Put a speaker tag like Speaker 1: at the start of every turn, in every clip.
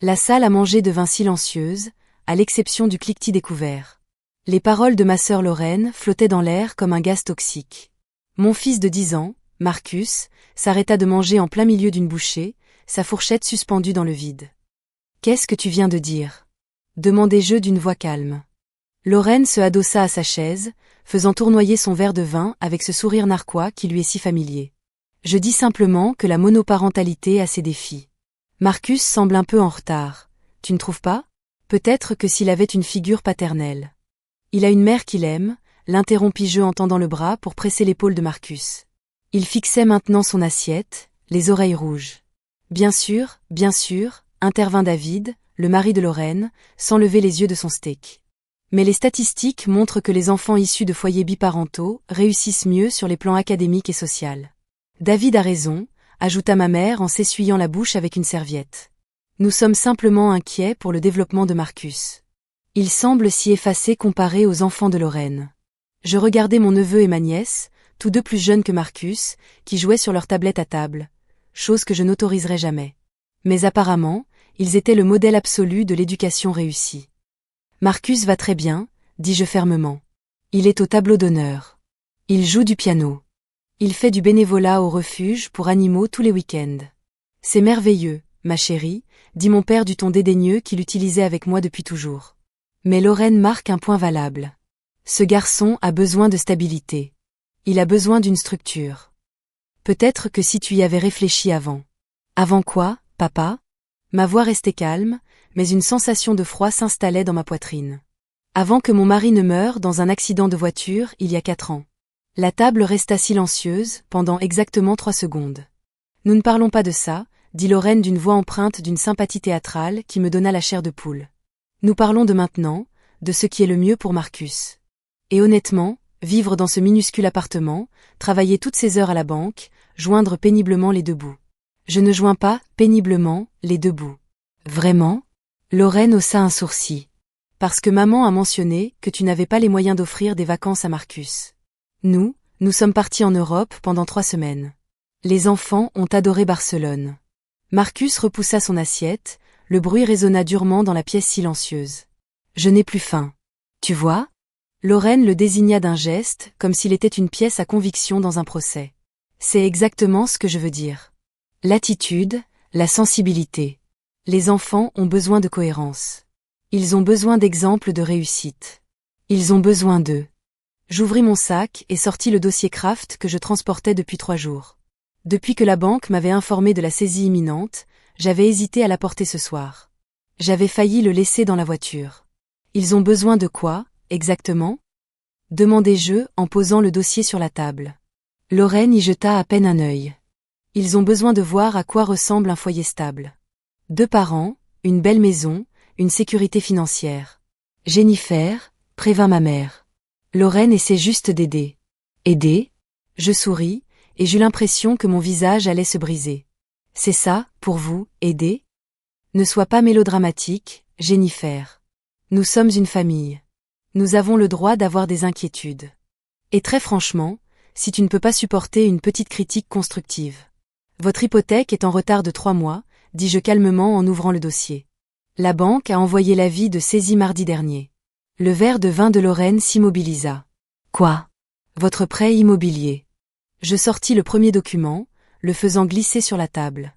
Speaker 1: La salle à manger devint silencieuse, à l'exception du cliquetis des couverts. Les paroles de ma sœur Lorraine flottaient dans l'air comme un gaz toxique. Mon fils de 10 ans, Marcus, s'arrêta de manger en plein milieu d'une bouchée, sa fourchette suspendue dans le vide. « Qu'est-ce que tu viens de dire ?» demandai-je d'une voix calme. Lorraine se adossa à sa chaise, faisant tournoyer son verre de vin avec ce sourire narquois qui lui est si familier. Je dis simplement que la monoparentalité a ses défis. Marcus semble un peu en retard. Tu ne trouves pas? Peut-être que s'il avait une figure paternelle. Il a une mère qu'il aime, l'interrompis-je en tendant le bras pour presser l'épaule de Marcus. Il fixait maintenant son assiette, les oreilles rouges. Bien sûr, intervint David, le mari de Lorraine, sans lever les yeux de son steak. Mais les statistiques montrent que les enfants issus de foyers biparentaux réussissent mieux sur les plans académiques et social. David a raison, ajouta ma mère en s'essuyant la bouche avec une serviette. Nous sommes simplement inquiets pour le développement de Marcus. Il semble s'y effacer comparé aux enfants de Lorraine. Je regardais mon neveu et ma nièce, tous deux plus jeunes que Marcus, qui jouaient sur leur tablette à table, chose que je n'autoriserais jamais. Mais apparemment, ils étaient le modèle absolu de l'éducation réussie. Marcus va très bien, dis-je fermement. Il est au tableau d'honneur. Il joue du piano. Il fait du bénévolat au refuge pour animaux tous les week-ends. C'est merveilleux, ma chérie, dit mon père du ton dédaigneux qu'il utilisait avec moi depuis toujours. Mais Lorraine marque un point valable. Ce garçon a besoin de stabilité. Il a besoin d'une structure. Peut-être que si tu y avais réfléchi avant. Avant quoi, papa? Ma voix restait calme, mais une sensation de froid s'installait dans ma poitrine. Avant que mon mari ne meure dans un accident de voiture il y a 4 ans. La table resta silencieuse pendant exactement 3 secondes. Nous ne parlons pas de ça, dit Lorraine d'une voix empreinte d'une sympathie théâtrale qui me donna la chair de poule. Nous parlons de maintenant, de ce qui est le mieux pour Marcus. Et honnêtement, vivre dans ce minuscule appartement, travailler toutes ces heures à la banque, joindre péniblement les deux bouts. Je ne joins pas, péniblement, les deux bouts. Vraiment? Lorraine haussa un sourcil. Parce que maman a mentionné que tu n'avais pas les moyens d'offrir des vacances à Marcus. Nous sommes partis en Europe pendant 3 semaines. Les enfants ont adoré Barcelone. Marcus repoussa son assiette, le bruit résonna durement dans la pièce silencieuse. Je n'ai plus faim. Tu vois? Lorraine le désigna d'un geste, comme s'il était une pièce à conviction dans un procès. C'est exactement ce que je veux dire. L'attitude, la sensibilité. Les enfants ont besoin de cohérence. Ils ont besoin d'exemples de réussite. Ils ont besoin d'eux. J'ouvris mon sac et sortis le dossier Kraft que je transportais depuis 3 jours. Depuis que la banque m'avait informé de la saisie imminente, j'avais hésité à l'apporter ce soir. J'avais failli le laisser dans la voiture. Ils ont besoin de quoi, exactement? Demandai-je en posant le dossier sur la table. Lorraine y jeta à peine un œil. Ils ont besoin de voir à quoi ressemble un foyer stable. 2 parents, une belle maison, une sécurité financière. Jennifer, prévint ma mère. Lorraine essaie juste d'aider. Aider? Je souris, et j'eus l'impression que mon visage allait se briser. C'est ça, pour vous, aider? Ne sois pas mélodramatique, Jennifer. Nous sommes une famille. Nous avons le droit d'avoir des inquiétudes. Et très franchement, si tu ne peux pas supporter une petite critique constructive. Votre hypothèque est en retard de 3 mois, dis-je calmement en ouvrant le dossier. La banque a envoyé l'avis de saisie mardi dernier. Le verre de vin de Lorraine s'immobilisa. Quoi? Votre prêt immobilier. Je sortis le premier document, le faisant glisser sur la table.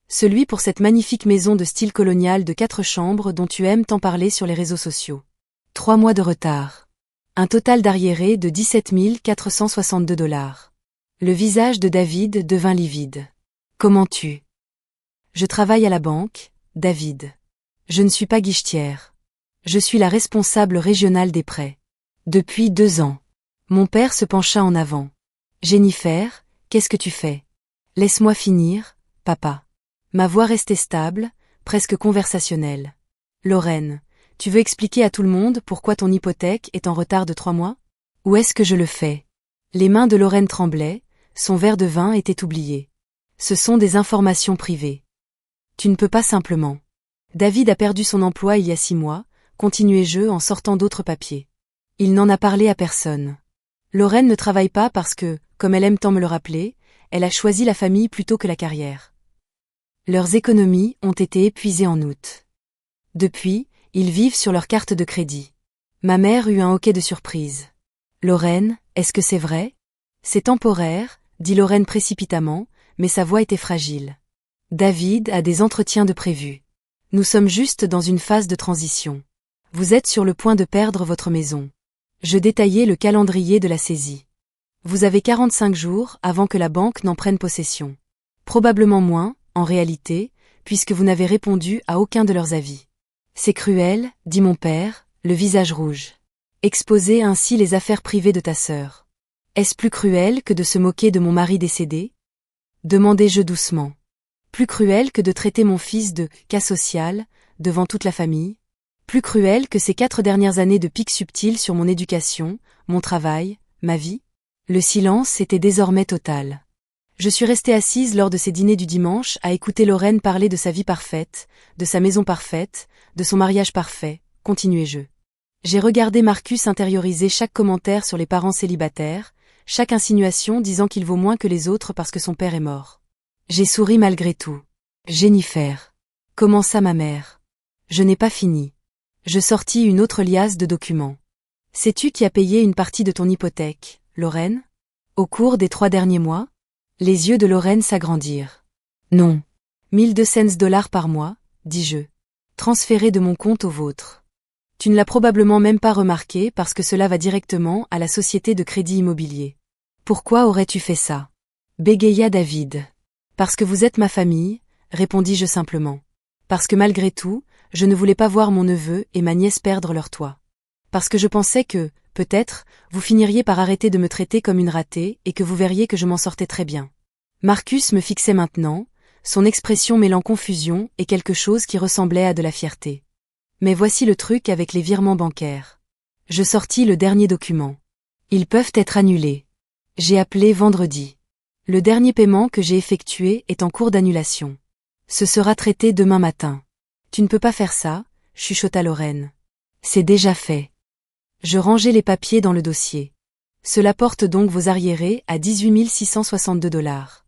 Speaker 1: Celui pour cette magnifique maison de style colonial de 4 chambres dont tu aimes tant parler sur les réseaux sociaux. 3 mois de retard. Un total d'arriérés de 17 462 $. Le visage de David devint livide. Comment tu? Je travaille à la banque, David. Je ne suis pas guichetière. Je suis la responsable régionale des prêts. Depuis 2 ans. Mon père se pencha en avant. Jennifer, qu'est-ce que tu fais? Laisse-moi finir, papa. Ma voix restait stable, presque conversationnelle. Lorraine, tu veux expliquer à tout le monde pourquoi ton hypothèque est en retard de 3 mois? Où est-ce que je le fais? Les mains de Lorraine tremblaient, son verre de vin était oublié. Ce sont des informations privées. Tu ne peux pas simplement. David a perdu son emploi il y a 6 mois, continuai-je en sortant d'autres papiers. Il n'en a parlé à personne. Lorraine ne travaille pas parce que, comme elle aime tant me le rappeler, elle a choisi la famille plutôt que la carrière. Leurs économies ont été épuisées en août. Depuis, ils vivent sur leur carte de crédit. Ma mère eut un hoquet de surprise. Lorraine, est-ce que c'est vrai? C'est temporaire, dit Lorraine précipitamment, mais sa voix était fragile. David a des entretiens de prévus. Nous sommes juste dans une phase de transition. Vous êtes sur le point de perdre votre maison. Je détaillai le calendrier de la saisie. Vous avez 45 jours avant que la banque n'en prenne possession. Probablement moins, en réalité, puisque vous n'avez répondu à aucun de leurs avis. C'est cruel, dit mon père, le visage rouge. Exposer ainsi les affaires privées de ta sœur. Est-ce plus cruel que de se moquer de mon mari décédé? Demandai-je doucement. Plus cruel que de traiter mon fils de « cas social » devant toute la famille? Plus cruel que ces 4 dernières années de piques subtiles sur mon éducation, mon travail, ma vie? Le silence était désormais total. Je suis restée assise lors de ces dîners du dimanche à écouter Lorraine parler de sa vie parfaite, de sa maison parfaite, de son mariage parfait, continuai-je. J'ai regardé Marcus intérioriser chaque commentaire sur les parents célibataires, chaque insinuation disant qu'il vaut moins que les autres parce que son père est mort. J'ai souri malgré tout. Jennifer. Commença ma mère. Je n'ai pas fini. Je sortis une autre liasse de documents. Sais-tu qui a payé une partie de ton hypothèque, Lorraine? Au cours des 3 derniers mois? Les yeux de Lorraine s'agrandirent. Non. 1200 dollars par mois, dis-je. Transférés de mon compte au vôtre. Tu ne l'as probablement même pas remarqué parce que cela va directement à la société de crédit immobilier. Pourquoi aurais-tu fait ça? Bégaya David. Parce que vous êtes ma famille, répondis-je simplement. Parce que malgré tout, je ne voulais pas voir mon neveu et ma nièce perdre leur toit. Parce que je pensais que, peut-être, vous finiriez par arrêter de me traiter comme une ratée et que vous verriez que je m'en sortais très bien. Marcus me fixait maintenant, son expression mêlant confusion et quelque chose qui ressemblait à de la fierté. Mais voici le truc avec les virements bancaires. Je sortis le dernier document. Ils peuvent être annulés. J'ai appelé vendredi. Le dernier paiement que j'ai effectué est en cours d'annulation. Ce sera traité demain matin. Tu ne peux pas faire ça, chuchota Lorraine. C'est déjà fait. Je rangeai les papiers dans le dossier. Cela porte donc vos arriérés à 18 662 dollars.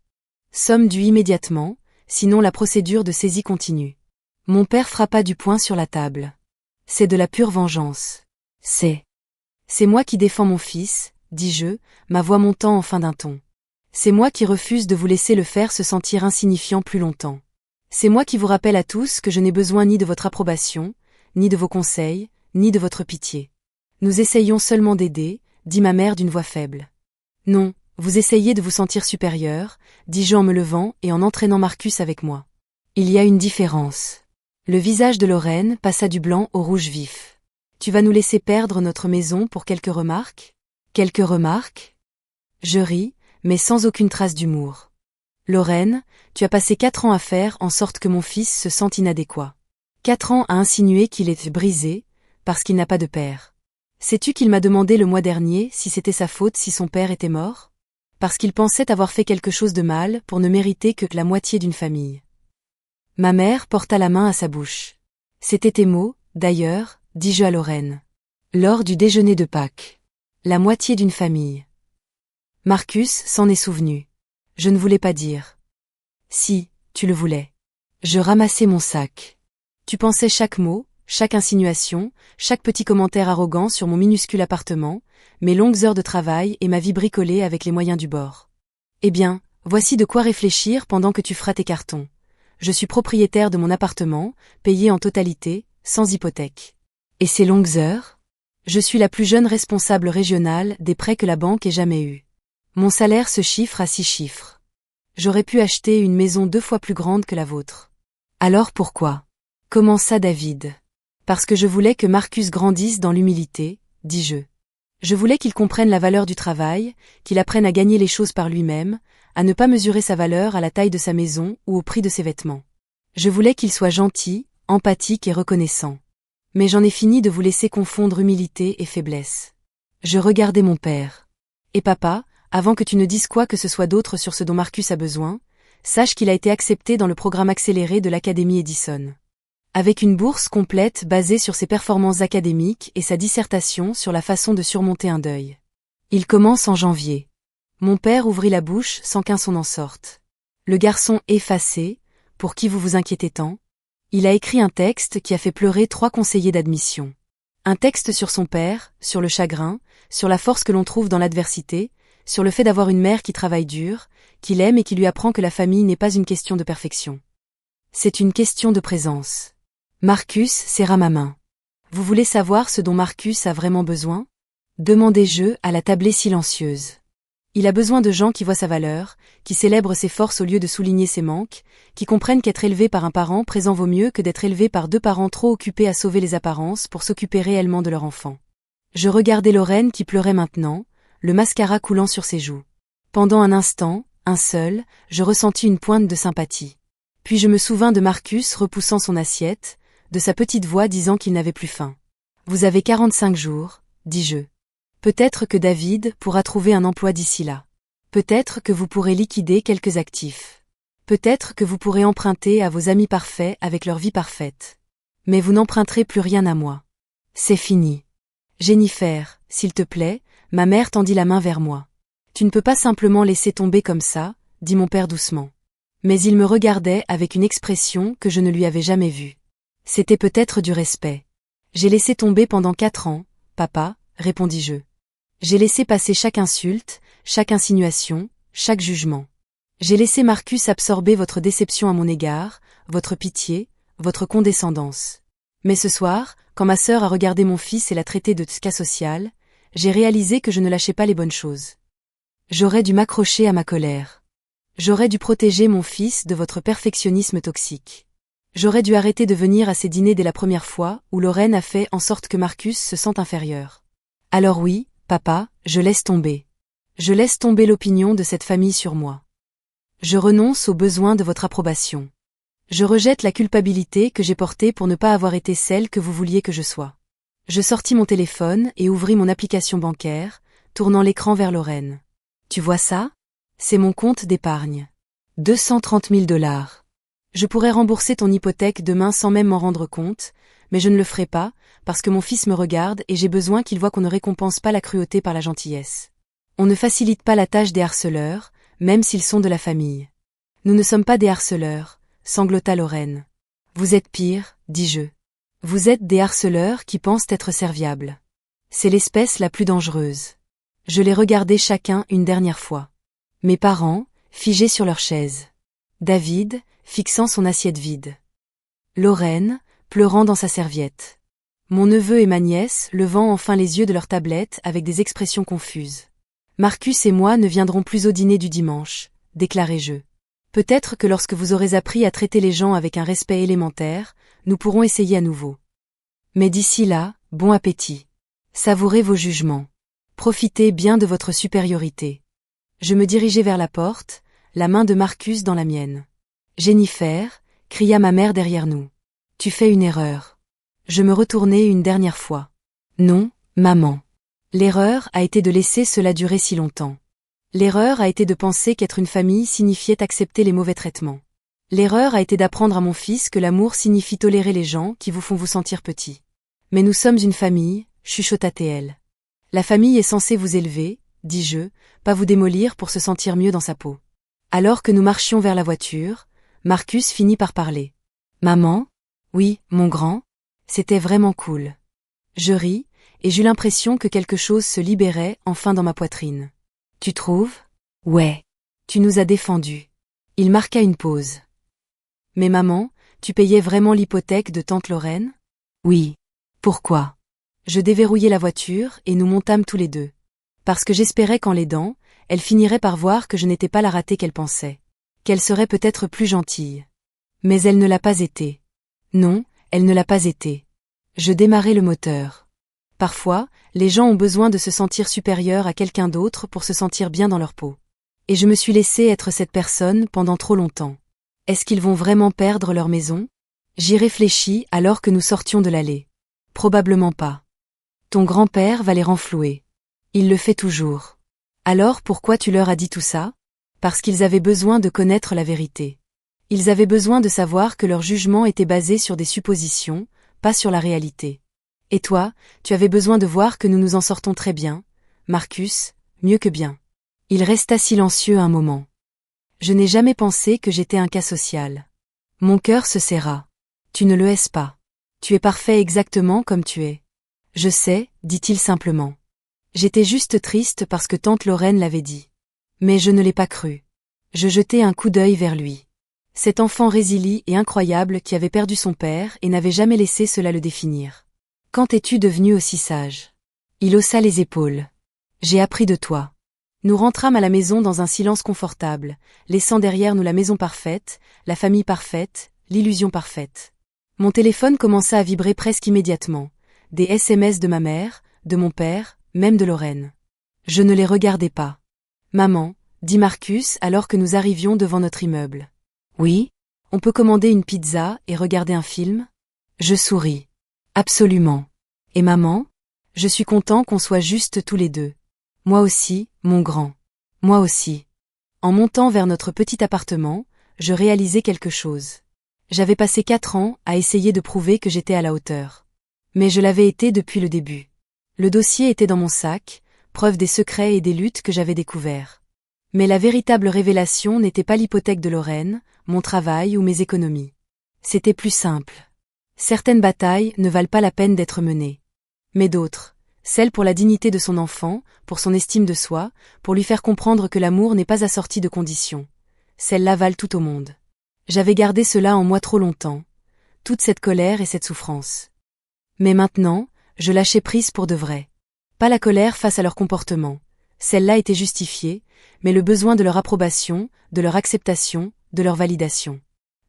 Speaker 1: Somme due immédiatement, sinon la procédure de saisie continue. Mon père frappa du poing sur la table. C'est de la pure vengeance. C'est moi qui défends mon fils, dis-je, ma voix montant en fin d'un ton. C'est moi qui refuse de vous laisser le faire se sentir insignifiant plus longtemps. C'est moi qui vous rappelle à tous que je n'ai besoin ni de votre approbation, ni de vos conseils, ni de votre pitié. Nous essayons seulement d'aider, dit ma mère d'une voix faible. Non, vous essayez de vous sentir supérieur, dis-je en me levant et en entraînant Marcus avec moi. Il y a une différence. Le visage de Lorraine passa du blanc au rouge vif. Tu vas nous laisser perdre notre maison pour quelques remarques? Quelques remarques? Je ris, mais sans aucune trace d'humour. Lorraine, tu as passé 4 ans à faire en sorte que mon fils se sente inadéquat. 4 ans à insinuer qu'il est brisé, parce qu'il n'a pas de père. Sais-tu qu'il m'a demandé le mois dernier si c'était sa faute si son père était mort? Parce qu'il pensait avoir fait quelque chose de mal pour ne mériter que la moitié d'une famille. Ma mère porta la main à sa bouche. C'était tes mots, d'ailleurs, dis-je à Lorraine. Lors du déjeuner de Pâques. La moitié d'une famille. Marcus s'en est souvenu. Je ne voulais pas dire. Si, tu le voulais. Je ramassai mon sac. Tu pensais chaque mot, chaque insinuation, chaque petit commentaire arrogant sur mon minuscule appartement, mes longues heures de travail et ma vie bricolée avec les moyens du bord. Eh bien, voici de quoi réfléchir pendant que tu feras tes cartons. Je suis propriétaire de mon appartement, payé en totalité, sans hypothèque. Et ces longues heures? Je suis la plus jeune responsable régionale des prêts que la banque ait jamais eus. Mon salaire se chiffre à 6 chiffres. J'aurais pu acheter une maison 2 fois plus grande que la vôtre. Alors pourquoi? Commença David. Parce que je voulais que Marcus grandisse dans l'humilité, dis-je. Je voulais qu'il comprenne la valeur du travail, qu'il apprenne à gagner les choses par lui-même, à ne pas mesurer sa valeur à la taille de sa maison ou au prix de ses vêtements. Je voulais qu'il soit gentil, empathique et reconnaissant. Mais j'en ai fini de vous laisser confondre humilité et faiblesse. Je regardai mon père. Et papa, avant que tu ne dises quoi que ce soit d'autre sur ce dont Marcus a besoin, sache qu'il a été accepté dans le programme accéléré de l'Académie Edison. Avec une bourse complète basée sur ses performances académiques et sa dissertation sur la façon de surmonter un deuil. Il commence en janvier. Mon père ouvrit la bouche sans qu'un son en sorte. Le garçon effacé, pour qui vous vous inquiétez tant? Il a écrit un texte qui a fait pleurer 3 conseillers d'admission. Un texte sur son père, sur le chagrin, sur la force que l'on trouve dans l'adversité, sur le fait d'avoir une mère qui travaille dur, qu'il aime et qui lui apprend que la famille n'est pas une question de perfection. C'est une question de présence. Marcus serra ma main. Vous voulez savoir ce dont Marcus a vraiment besoin? Demandai-je à la tablée silencieuse. Il a besoin de gens qui voient sa valeur, qui célèbrent ses forces au lieu de souligner ses manques, qui comprennent qu'être élevé par un parent présent vaut mieux que d'être élevé par 2 parents trop occupés à sauver les apparences pour s'occuper réellement de leur enfant. Je regardais Lorraine qui pleurait maintenant, le mascara coulant sur ses joues. Pendant un instant, un seul, je ressentis une pointe de sympathie. Puis je me souvins de Marcus repoussant son assiette, de sa petite voix disant qu'il n'avait plus faim. Vous avez 45 jours, dis-je. Peut-être que David pourra trouver un emploi d'ici là. Peut-être que vous pourrez liquider quelques actifs. Peut-être que vous pourrez emprunter à vos amis parfaits avec leur vie parfaite. Mais vous n'emprunterez plus rien à moi. C'est fini. Jennifer, s'il te plaît, ma mère tendit la main vers moi. Tu ne peux pas simplement laisser tomber comme ça, dit mon père doucement. Mais il me regardait avec une expression que je ne lui avais jamais vue. C'était peut-être du respect. J'ai laissé tomber pendant 4 ans, papa, répondis-je. J'ai laissé passer chaque insulte, chaque insinuation, chaque jugement. J'ai laissé Marcus absorber votre déception à mon égard, votre pitié, votre condescendance. Mais ce soir, quand ma sœur a regardé mon fils et l'a traité de cas social, j'ai réalisé que je ne lâchais pas les bonnes choses. J'aurais dû m'accrocher à ma colère. J'aurais dû protéger mon fils de votre perfectionnisme toxique. J'aurais dû arrêter de venir à ces dîners dès la première fois où Lorraine a fait en sorte que Marcus se sente inférieur. Alors oui, papa, je laisse tomber. Je laisse tomber l'opinion de cette famille sur moi. Je renonce au besoin de votre approbation. Je rejette la culpabilité que j'ai portée pour ne pas avoir été celle que vous vouliez que je sois. Je sortis mon téléphone et ouvris mon application bancaire, tournant l'écran vers Lorraine. Tu vois ça? C'est mon compte d'épargne. 230 000 $. Je pourrais rembourser ton hypothèque demain sans même m'en rendre compte, mais je ne le ferai pas, parce que mon fils me regarde et j'ai besoin qu'il voie qu'on ne récompense pas la cruauté par la gentillesse. On ne facilite pas la tâche des harceleurs, même s'ils sont de la famille. Nous ne sommes pas des harceleurs, sanglota Lorraine. Vous êtes pire, dis-je. Vous êtes des harceleurs qui pensent être serviables. C'est l'espèce la plus dangereuse. Je les regardai chacun une dernière fois. Mes parents, figés sur leur chaise. David, fixant son assiette vide. Lorraine, pleurant dans sa serviette. Mon neveu et ma nièce levant enfin les yeux de leur tablette avec des expressions confuses. Marcus et moi ne viendrons plus au dîner du dimanche, déclarai-je. Peut-être que lorsque vous aurez appris à traiter les gens avec un respect élémentaire, nous pourrons essayer à nouveau. Mais d'ici là, bon appétit. Savourez vos jugements. Profitez bien de votre supériorité. Je me dirigeai vers la porte, la main de Marcus dans la mienne. Jennifer, cria ma mère derrière nous. Tu fais une erreur. Je me retournai une dernière fois. Non, maman. L'erreur a été de laisser cela durer si longtemps. L'erreur a été de penser qu'être une famille signifiait accepter les mauvais traitements. L'erreur a été d'apprendre à mon fils que l'amour signifie tolérer les gens qui vous font vous sentir petit. Mais nous sommes une famille, chuchota-t-elle. La famille est censée vous élever, dis-je, pas vous démolir pour se sentir mieux dans sa peau. Alors que nous marchions vers la voiture, Marcus finit par parler. Maman? Oui, mon grand? C'était vraiment cool. Je ris, et j'eus l'impression que quelque chose se libérait enfin dans ma poitrine. Tu trouves? Ouais. Tu nous as défendus. Il marqua une pause. Mais maman, tu payais vraiment l'hypothèque de tante Lorraine? Oui. Pourquoi? Je déverrouillai la voiture et nous montâmes tous les deux. Parce que j'espérais qu'en l'aidant, elle finirait par voir que je n'étais pas la ratée qu'elle pensait. Qu'elle serait peut-être plus gentille. Mais elle ne l'a pas été. Non, elle ne l'a pas été. Je démarrai le moteur. Parfois, les gens ont besoin de se sentir supérieurs à quelqu'un d'autre pour se sentir bien dans leur peau. Et je me suis laissé être cette personne pendant trop longtemps. Est-ce qu'ils vont vraiment perdre leur maison? J'y réfléchis alors que nous sortions de l'allée. Probablement pas. Ton grand-père va les renflouer. Il le fait toujours. Alors pourquoi tu leur as dit tout ça? Parce qu'ils avaient besoin de connaître la vérité. Ils avaient besoin de savoir que leur jugement était basé sur des suppositions, pas sur la réalité. Et toi, tu avais besoin de voir que nous nous en sortons très bien, Marcus, mieux que bien. Il resta silencieux un moment. Je n'ai jamais pensé que j'étais un cas social. Mon cœur se serra. Tu ne le es pas. Tu es parfait exactement comme tu es. Je sais, dit-il simplement. J'étais juste triste parce que tante Lorraine l'avait dit. Mais je ne l'ai pas cru. Je jetai un coup d'œil vers lui. Cet enfant résilie et incroyable qui avait perdu son père et n'avait jamais laissé cela le définir. Quand es-tu devenu aussi sage? Il haussa les épaules. J'ai appris de toi. Nous rentrâmes à la maison dans un silence confortable, laissant derrière nous la maison parfaite, la famille parfaite, l'illusion parfaite. Mon téléphone commença à vibrer presque immédiatement. Des SMS de ma mère, de mon père, même de Lorraine. Je ne les regardais pas. Maman, dit Marcus alors que nous arrivions devant notre immeuble. Oui? On peut commander une pizza et regarder un film? Je souris. Absolument. Et maman? Je suis content qu'on soit juste tous les deux. Moi aussi, mon grand. Moi aussi. En montant vers notre petit appartement, je réalisais quelque chose. J'avais passé 4 ans à essayer de prouver que j'étais à la hauteur. Mais je l'avais été depuis le début. Le dossier était dans mon sac, preuve des secrets et des luttes que j'avais découverts. Mais la véritable révélation n'était pas l'hypothèque de Lorraine, mon travail ou mes économies. C'était plus simple. Certaines batailles ne valent pas la peine d'être menées. Mais d'autres, celles pour la dignité de son enfant, pour son estime de soi, pour lui faire comprendre que l'amour n'est pas assorti de conditions. Celles-là valent tout au monde. J'avais gardé cela en moi trop longtemps, toute cette colère et cette souffrance. Mais maintenant, je lâchais prise pour de vrai. Pas la colère face à leur comportement. Celle-là était justifiée, mais le besoin de leur approbation, de leur acceptation, de leur validation.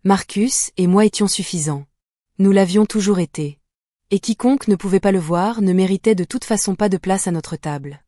Speaker 1: Marcus et moi étions suffisants. Nous l'avions toujours été. Et quiconque ne pouvait pas le voir ne méritait de toute façon pas de place à notre table.